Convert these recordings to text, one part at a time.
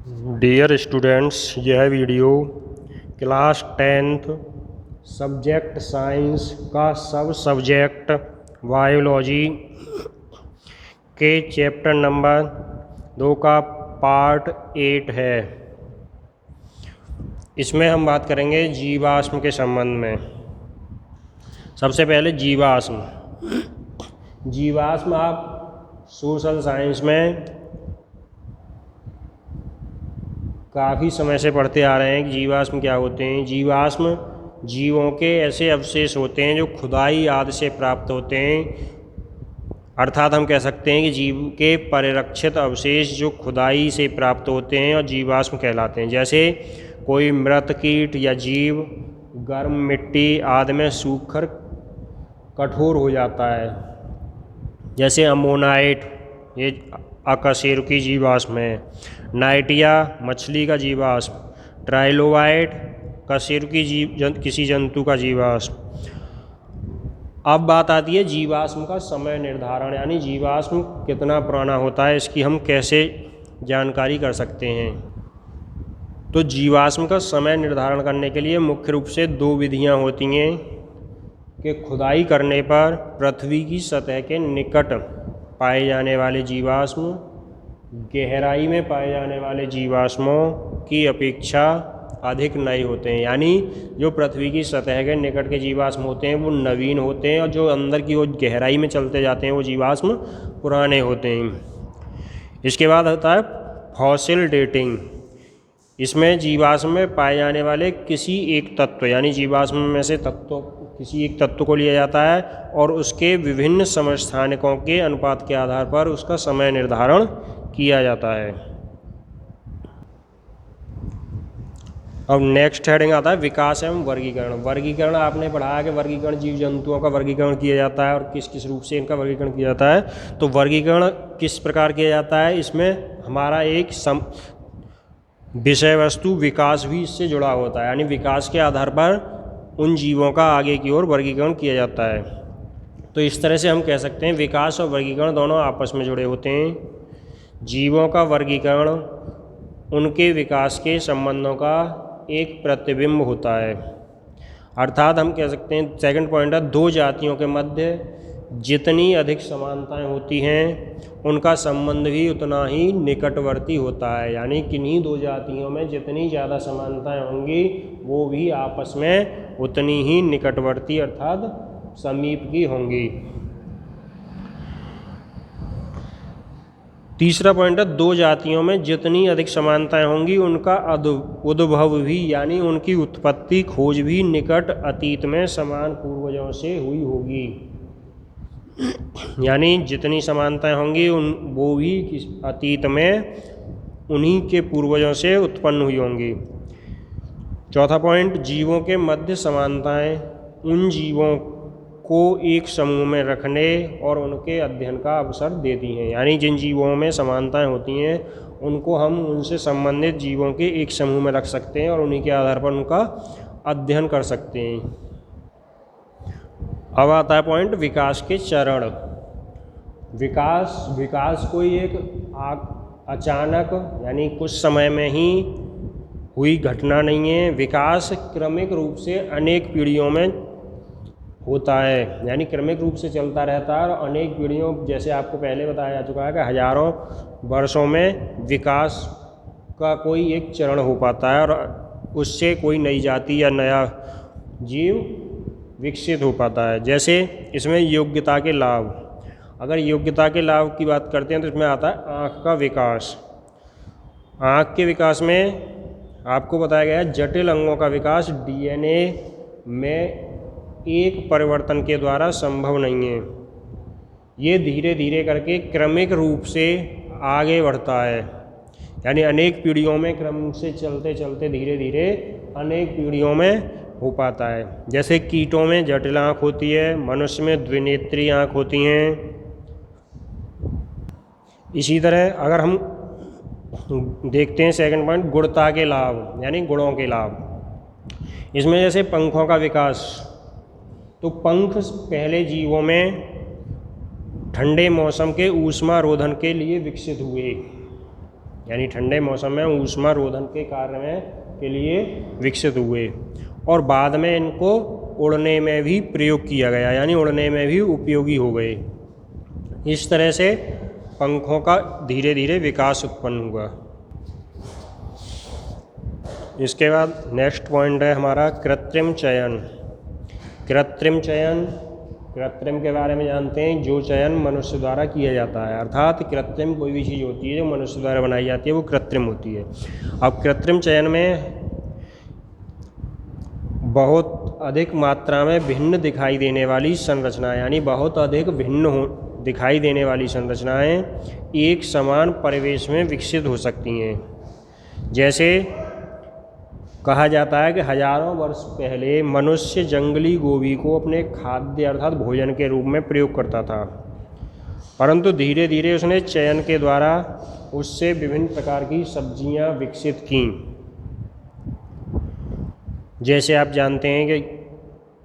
Dear students, यह video class 10th subject science का सब सब्जेक्ट बायोलॉजी के चैप्टर नंबर 2 का पार्ट 8 है। इसमें हम बात करेंगे जीवाश्म के संबंध में। सबसे पहले जीवाश्म आप सोशल साइंस में काफ़ी समय से पढ़ते आ रहे हैं कि जीवाश्म क्या होते हैं। जीवाश्म जीवों के ऐसे अवशेष होते हैं जो खुदाई आदि से प्राप्त होते हैं, अर्थात हम कह सकते हैं कि जीव के परिरक्षित अवशेष जो खुदाई से प्राप्त होते हैं और जीवाश्म कहलाते हैं। जैसे कोई मृत कीट या जीव गर्म मिट्टी आदि में सूखकर कठोर हो जाता है, जैसे अमोनाइट, ये अकशेरुकी जीवाश्म है। नाइटिया मछली का जीवाश्म, ट्राइलोबाइट कशेरुकी किसी जंतु का जीवाश्म। अब बात आती है जीवाश्म का समय निर्धारण, यानी जीवाश्म कितना पुराना होता है, इसकी हम कैसे जानकारी कर सकते हैं। तो जीवाश्म का समय निर्धारण करने के लिए मुख्य रूप से 2 विधियां होती हैं कि खुदाई करने पर पृथ्वी की सतह के निकट पाए जाने वाले जीवाश्म गहराई में पाए जाने वाले जीवाश्मों की अपेक्षा अधिक नए होते हैं, यानी जो पृथ्वी की सतह के निकट के जीवाश्म होते हैं वो नवीन होते हैं, और जो अंदर की वो गहराई में चलते जाते हैं वो जीवाश्म पुराने होते हैं। इसके बाद होता है फॉसिल डेटिंग। इसमें जीवाश्म में पाए जाने वाले किसी एक तत्व, यानी जीवाश्म में से किसी एक तत्व को लिया जाता है और उसके विभिन्न समस्थानिकों के अनुपात के आधार पर उसका समय निर्धारण किया जाता है। अब नेक्स्ट हेडिंग आता है विकास एवं वर्गीकरण। वर्गीकरण आपने पढ़ा है कि वर्गीकरण जीव जंतुओं का वर्गीकरण किया जाता है और किस किस रूप से इनका वर्गीकरण किया जाता है। तो वर्गीकरण किस प्रकार किया जाता है, इसमें हमारा एक विषय वस्तु विकास भी इससे जुड़ा होता है, यानी विकास के आधार पर उन जीवों का आगे की ओर वर्गीकरण किया जाता है। तो इस तरह से हम कह सकते हैं विकास और वर्गीकरण दोनों आपस में जुड़े होते हैं। जीवों का वर्गीकरण उनके विकास के संबंधों का एक प्रतिबिंब होता है, अर्थात हम कह सकते हैं सेकंड पॉइंट है 2 जातियों के मध्य जितनी अधिक समानताएं होती हैं उनका संबंध भी उतना ही निकटवर्ती होता है, यानी किन्हीं 2 जातियों में जितनी ज़्यादा समानताएं होंगी वो भी आपस में उतनी ही निकटवर्ती अर्थात समीप की होंगी। तीसरा पॉइंट है 2 जातियों में जितनी अधिक समानताएं होंगी उनका उद्भव भी, यानी उनकी उत्पत्ति खोज भी निकट अतीत में समान पूर्वजों से हुई होगी। यानी जितनी समानताएं होंगी वो भी अतीत में उन्हीं के पूर्वजों से उत्पन्न हुई होंगी। चौथा पॉइंट, जीवों के मध्य समानताएं उन जीवों को एक समूह में रखने और उनके अध्ययन का अवसर देती हैं, यानी जिन जीवों में समानताएं होती हैं उनको हम उनसे संबंधित जीवों के एक समूह में रख सकते हैं और उन्हीं के आधार पर उनका अध्ययन कर सकते हैं। अब आता है पॉइंट विकास के चरण। विकास कोई एक अचानक यानी कुछ समय में ही हुई घटना नहीं है। विकास क्रमिक रूप से अनेक पीढ़ियों में होता है, यानी क्रमिक रूप से चलता रहता है और अनेक पीढ़ियों, जैसे आपको पहले बताया जा चुका है कि हजारों वर्षों में विकास का कोई एक चरण हो पाता है और उससे कोई नई जाति या नया जीव विकसित हो पाता है। जैसे इसमें योग्यता के लाभ, अगर योग्यता के लाभ की बात करते हैं तो इसमें आता है आँख का विकास। आँख के विकास में आपको बताया गया है जटिल अंगों का विकास डीएनए में एक परिवर्तन के द्वारा संभव नहीं है। ये धीरे धीरे करके क्रमिक रूप से आगे बढ़ता है, यानी अनेक पीढ़ियों में क्रम से चलते चलते धीरे धीरे अनेक पीढ़ियों में हो पाता है। जैसे कीटों में जटिल आँख होती है, मनुष्य में द्विनेत्री आँख होती हैं। इसी तरह अगर हम देखते हैं सेकंड पॉइंट गुणता के लाभ, यानी गुणों के लाभ। इसमें जैसे पंखों का विकास, तो पंख पहले जीवों में ठंडे मौसम के ऊष्मा रोधन के लिए विकसित हुए, यानी ठंडे मौसम में ऊष्मा रोधन के कार्य में के लिए विकसित हुए और बाद में इनको उड़ने में भी प्रयोग किया गया, यानी उड़ने में भी उपयोगी हो गए। इस तरह से पंखों का धीरे धीरे विकास उत्पन्न हुआ। इसके बाद नेक्स्ट पॉइंट है हमारा कृत्रिम चयन। कृत्रिम चयन, कृत्रिम के बारे में जानते हैं, जो चयन मनुष्य द्वारा किया जाता है, अर्थात कृत्रिम कोई भी चीज़ होती है जो मनुष्य द्वारा बनाई जाती है वो कृत्रिम होती है। अब कृत्रिम चयन में बहुत अधिक मात्रा में भिन्न दिखाई देने वाली संरचनाएं, यानी बहुत अधिक भिन्न दिखाई देने वाली संरचनाएं एक समान परिवेश में विकसित हो सकती हैं। जैसे कहा जाता है कि हजारों वर्ष पहले मनुष्य जंगली गोभी को अपने खाद्य अर्थात भोजन के रूप में प्रयोग करता था, परंतु धीरे धीरे उसने चयन के द्वारा उससे विभिन्न प्रकार की सब्जियां विकसित कीं। जैसे आप जानते हैं कि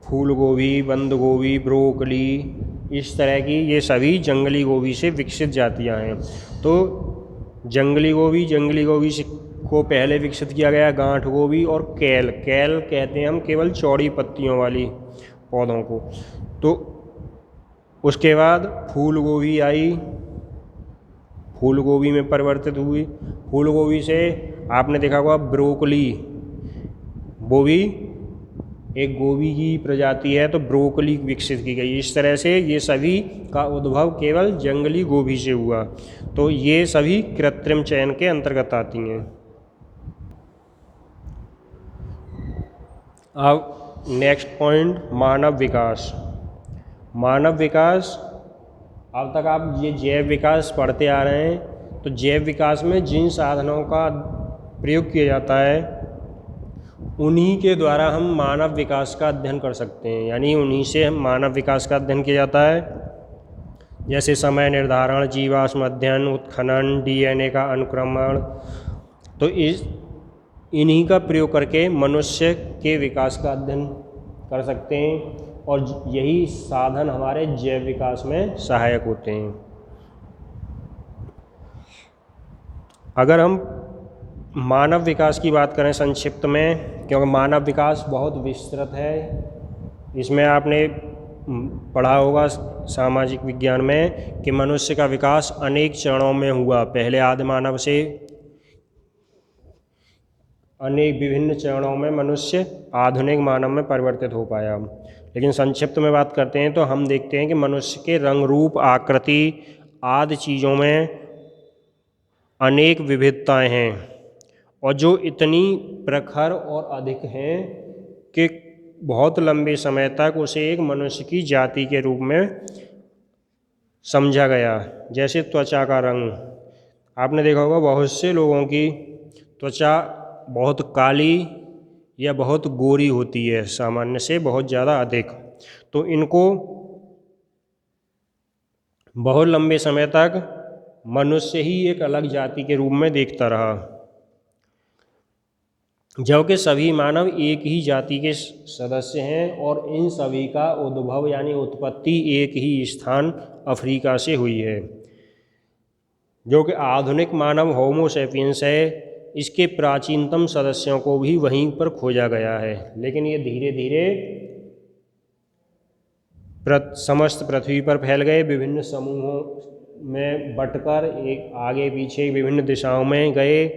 फूल गोभी, बंद गोभी, ब्रोकली, इस तरह की ये सभी जंगली गोभी से विकसित जातियां हैं। तो जंगली गोभी से को पहले विकसित किया गया, गांठ गोभी और केल कहते हैं हम केवल चौड़ी पत्तियों वाली पौधों को। तो उसके बाद फूल गोभी आई, फूल गोभी में परिवर्तित हुई। फूल गोभी से आपने देखा होगा ब्रोकली, वो भी एक गोभी की प्रजाति है, तो ब्रोकली विकसित की गई। इस तरह से ये सभी का उद्भव केवल जंगली गोभी से हुआ। तो ये सभी कृत्रिम चयन के अंतर्गत आती हैं। अब नेक्स्ट पॉइंट, मानव विकास। मानव विकास, अब तक आप ये जैव विकास पढ़ते आ रहे हैं, तो जैव विकास में जिन साधनों का प्रयोग किया जाता है उन्हीं के द्वारा हम मानव विकास का अध्ययन कर सकते हैं, यानी उन्हीं से हम मानव विकास का अध्ययन किया जाता है। जैसे समय निर्धारण, जीवाश्म अध्ययन, उत्खनन, डीएनए का अनुक्रमण। तो इन्हीं का प्रयोग करके मनुष्य के विकास का अध्ययन कर सकते हैं और यही साधन हमारे जैव विकास में सहायक होते हैं। अगर हम मानव विकास की बात करें संक्षिप्त में, क्योंकि मानव विकास बहुत विस्तृत है, इसमें आपने पढ़ा होगा सामाजिक विज्ञान में कि मनुष्य का विकास अनेक चरणों में हुआ। पहले आदि मानव से अनेक विभिन्न चरणों में मनुष्य आधुनिक मानव में परिवर्तित हो पाया। लेकिन संक्षिप्त में बात करते हैं तो हम देखते हैं कि मनुष्य के रंग, रूप, आकृति आदि चीज़ों में अनेक विविधताएं हैं और जो इतनी प्रखर और अधिक हैं कि बहुत लंबे समय तक उसे एक मनुष्य की जाति के रूप में समझा गया। जैसे त्वचा का रंग, आपने देखा होगा बहुत से लोगों की त्वचा बहुत काली या बहुत गोरी होती है, सामान्य से बहुत ज़्यादा अधिक। तो इनको बहुत लंबे समय तक मनुष्य ही एक अलग जाति के रूप में देखता रहा, जबकि सभी मानव एक ही जाति के सदस्य हैं और इन सभी का उद्भव यानी उत्पत्ति एक ही स्थान अफ्रीका से हुई है। जो कि आधुनिक मानव होमो सैपियंस है, इसके प्राचीनतम सदस्यों को भी वहीं पर खोजा गया है। लेकिन ये धीरे धीरे समस्त पृथ्वी पर फैल गए, विभिन्न समूहों में बंटकर एक आगे पीछे विभिन्न दिशाओं में गए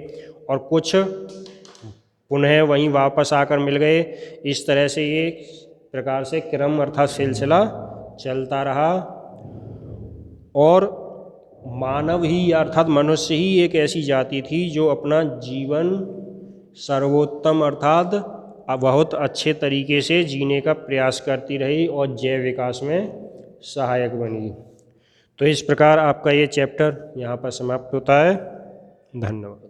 और कुछ पुनः वहीं वापस आकर मिल गए। इस तरह से ये प्रकार से क्रम अर्थात सिलसिला चलता रहा और मानव ही अर्थात मनुष्य ही एक ऐसी जाति थी जो अपना जीवन सर्वोत्तम अर्थात बहुत अच्छे तरीके से जीने का प्रयास करती रही और जैव विकास में सहायक बनी। तो इस प्रकार आपका ये चैप्टर यहाँ पर समाप्त होता है। धन्यवाद।